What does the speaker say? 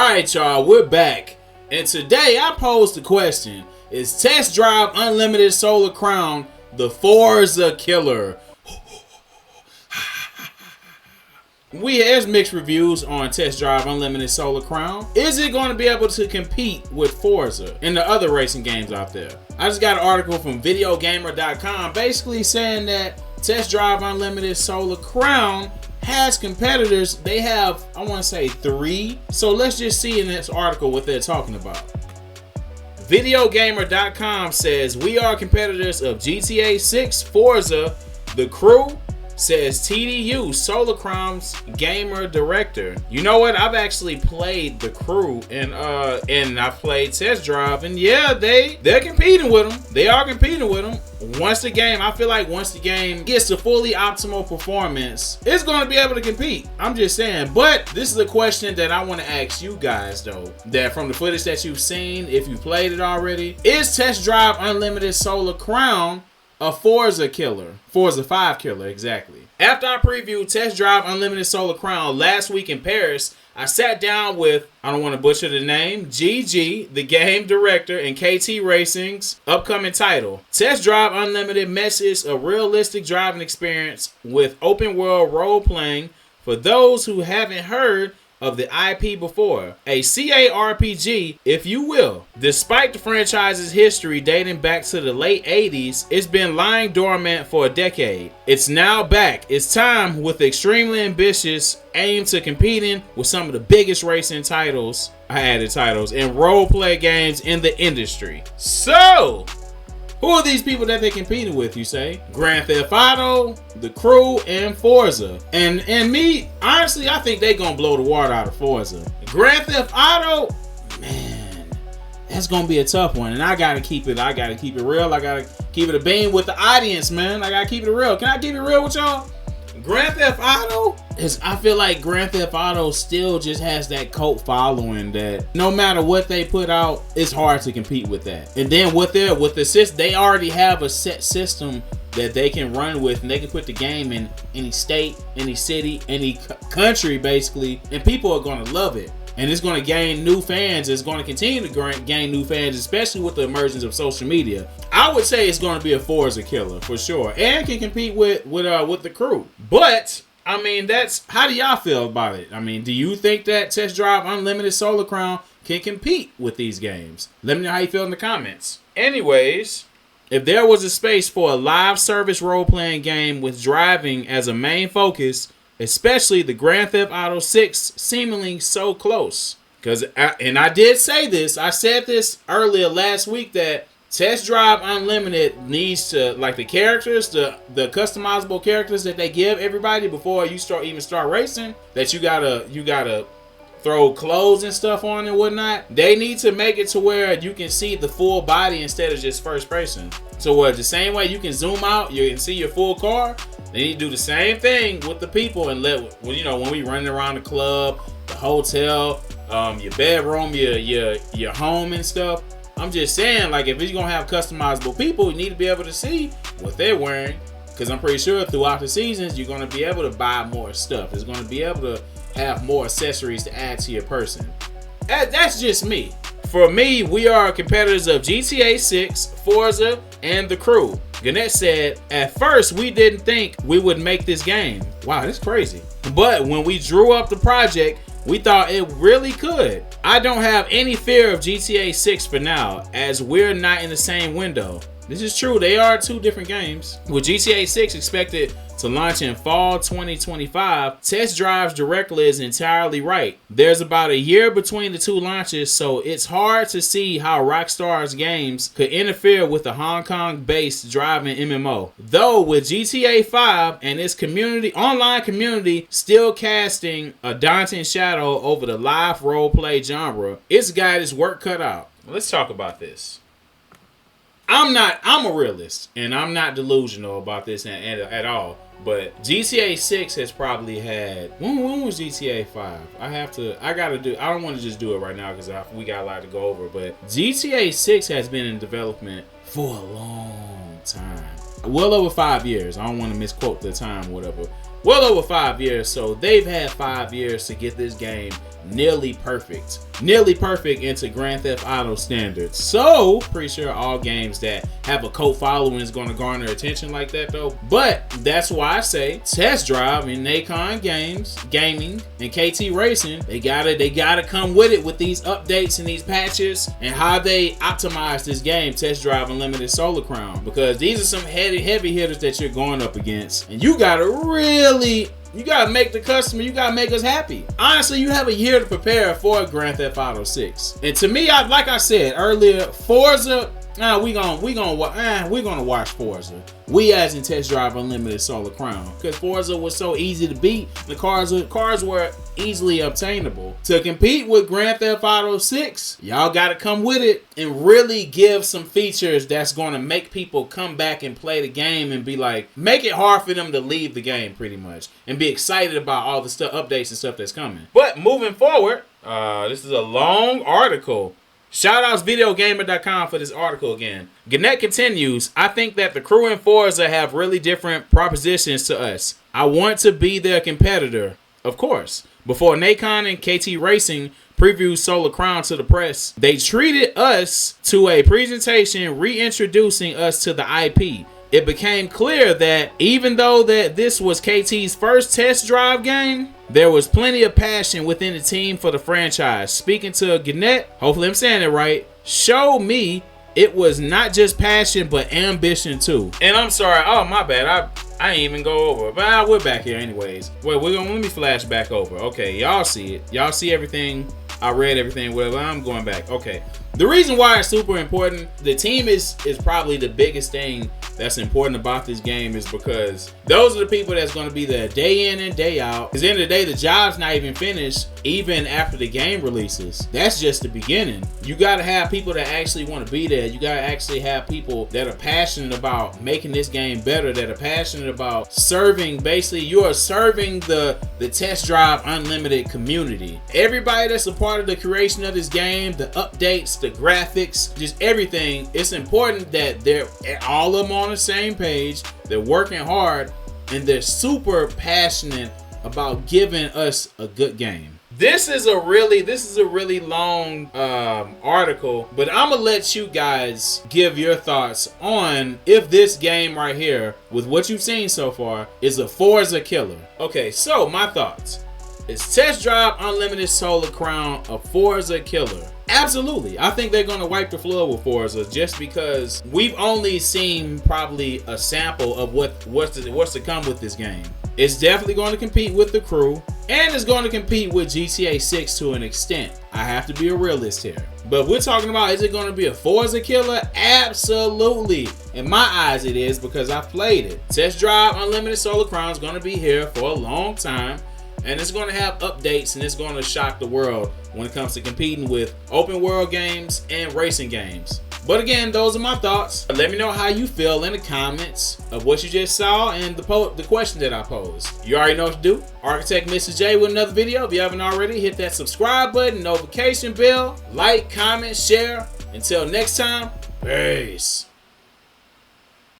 Alright y'all, we're back. And today I posed the question, is Test Drive Unlimited Solar Crown the Forza killer? There's mixed reviews on Test Drive Unlimited Solar Crown. Is it going to be able to compete with Forza and the other racing games out there? I just got an article from videogamer.com basically saying that Test Drive Unlimited Solar Crown has competitors. They have, I want to say 3. So let's just see in this article what they're talking about. Videogamer.com says we are competitors of GTA 6, Forza, The Crew, says TDU, Solar Crown's gamer director. You know what? I've actually played The Crew and I've played Test Drive, and yeah, they're competing with them. They are competing with them. Once the game gets to fully optimal performance, it's going to be able to compete. I'm just saying. But this is a question that I want to ask you guys though, that from the footage that you've seen, if you played it already, is Test Drive Unlimited Solar Crown a Forza killer? Forza 5 killer, exactly. After I previewed Test Drive Unlimited Solar Crown last week in Paris, I sat down with, I don't want to butcher the name, GG, the game director, and KT Racing's upcoming title. Test Drive Unlimited meshes a realistic driving experience with open world role playing for those who haven't heard of the IP before. A CARPG, if you will. Despite the franchise's history dating back to the late 80s, it's been lying dormant for a decade. It's now back. It's time with extremely ambitious aim to competing with some of the biggest racing titles, and role-play games in the industry. So, who are these people that they're competing with, you say? Grand Theft Auto, The Crew, and Forza. And me, honestly, I think they're going to blow the water out of Forza. Grand Theft Auto, man, that's going to be a tough one. And I got to keep it real. I got to keep it a beam with the audience, man. I got to keep it real. Can I keep it real with y'all? Grand Theft Auto I feel like Grand Theft Auto still just has that cult following that no matter what they put out, it's hard to compete with that. And then with the system, they already have a set system that they can run with, and they can put the game in any state, any city, any country basically, and people are going to love it. And it's going to gain new fans. It's going to continue to gain new fans, especially with the emergence of social media. I would say it's going to be a Forza killer for sure, and can compete with The Crew. But I mean, how do y'all feel about it? I mean, do you think that Test Drive Unlimited Solar Crown can compete with these games? Let me know how you feel in the comments. Anyways, if there was a space for a live service role-playing game with driving as a main focus, especially the Grand Theft Auto 6 seemingly so close. I did say this. I said this earlier last week that Test Drive Unlimited needs to, like, the characters, the customizable characters that they give everybody before you start racing, that you gotta throw clothes and stuff on and whatnot. They need to make it to where you can see the full body instead of just first person. So the same way you can zoom out, you can see your full car. They need to do the same thing with the people and when we running around the club, the hotel, your bedroom, your home and stuff. I'm just saying, like, if you're gonna have customizable people, you need to be able to see what they're wearing, because I'm pretty sure throughout the seasons you're gonna be able to buy more stuff. It's gonna be able to have more accessories to add to your person. That's just me. For me, we are competitors of GTA 6, Forza, and The Crew. Gannett said, at first we didn't think we would make this game. Wow, that's crazy. But when we drew up the project, we thought it really could. I don't have any fear of GTA 6 for now, as we're not in the same window. This is true, they are 2 different games. With GTA 6 expected to launch in fall 2025, Test Drive's director is entirely right. There's about a year between the 2 launches, so it's hard to see how Rockstar's games could interfere with the Hong Kong-based driving MMO. Though with GTA 5 and its online community still casting a daunting shadow over the live role-play genre, it's got its work cut out. Let's talk about this. I'm a realist, and I'm not delusional about this at all. But GTA 6 has probably had, when was GTA 5? I don't want to just do it right now because we got a lot to go over. But GTA 6 has been in development for a long time. Well over 5 years. I don't want to misquote the time or whatever. well over 5 years. So they've had 5 years to get this game nearly perfect into Grand Theft Auto standards. So pretty sure all games that have a cult following is going to garner attention like that though. But that's why I say Test Drive and Nacon Gaming and KT Racing, they gotta come with it with these updates and these patches and how they optimize this game, Test Drive Unlimited Solar Crown, because these are some heavy hitters that you're going up against, and you gotta make the customer, you gotta make us happy. Honestly, you have a year to prepare for Grand Theft Auto 6. And to me, like I said earlier, Forza, we're gonna watch Forza. We as in Test Drive Unlimited Solar Crown, because Forza was so easy to beat. The cars were easily obtainable. To compete with Grand Theft Auto 6, y'all gotta come with it and really give some features that's gonna make people come back and play the game and be like, make it hard for them to leave the game pretty much and be excited about all the updates and stuff that's coming. But moving forward, this is a long article. Shoutouts videogamer.com for this article again. Gannett continues, I think that the crew and Forza have really different propositions to us. I want to be their competitor, of course. Before Nacon and KT Racing previewed Solar Crown to the press, they treated us to a presentation reintroducing us to the IP. It became clear that even though that this was KT's first test drive game, there was plenty of passion within the team for the franchise. Speaking to Gannett, hopefully I'm saying it right, show me it was not just passion but ambition too. And I'm sorry, oh my bad, I didn't even go over, but we're back here anyways. Wait, let me flash back over. Okay, y'all see it. Y'all see everything. I read everything, whatever. I'm going back. Okay. The reason why it's super important, the team is probably the biggest thing that's important about this game, is because those are the people that's going to be there day in and day out. Because at the end of the day, the job's not even finished even after the game releases. That's just the beginning. You got to have people that actually want to be there. You got to actually have people that are passionate about making this game better, that are passionate about serving. Basically, you are serving the Test Drive Unlimited community. Everybody that's a part of the creation of this game, the updates, the graphics, just everything. It's important that they're all of them on the same page. They're working hard and they're super passionate about giving us a good game. This is a really long article, but I'm gonna let you guys give your thoughts on if this game right here, with what you've seen so far, is a Forza killer. Okay, so my thoughts. Is Test Drive Unlimited Solar Crown a Forza killer? Absolutely. I think they're going to wipe the floor with Forza, just because we've only seen probably a sample of what's to come with this game. It's definitely going to compete with the crew, and it's going to compete with GTA 6 to an extent. I have to be a realist here. But we're talking about, is it going to be a Forza killer? Absolutely. In my eyes it is, because I've played it. Test Drive Unlimited Solar Crown is going to be here for a long time. And it's going to have updates, and it's going to shock the world when it comes to competing with open world games and racing games. But again, those are my thoughts. Let me know how you feel in the comments of what you just saw and the question that I posed. You already know what to do. Arkitek Mr. J with another video. If you haven't already, hit that subscribe button, notification bell, like, comment, share. Until next time, peace.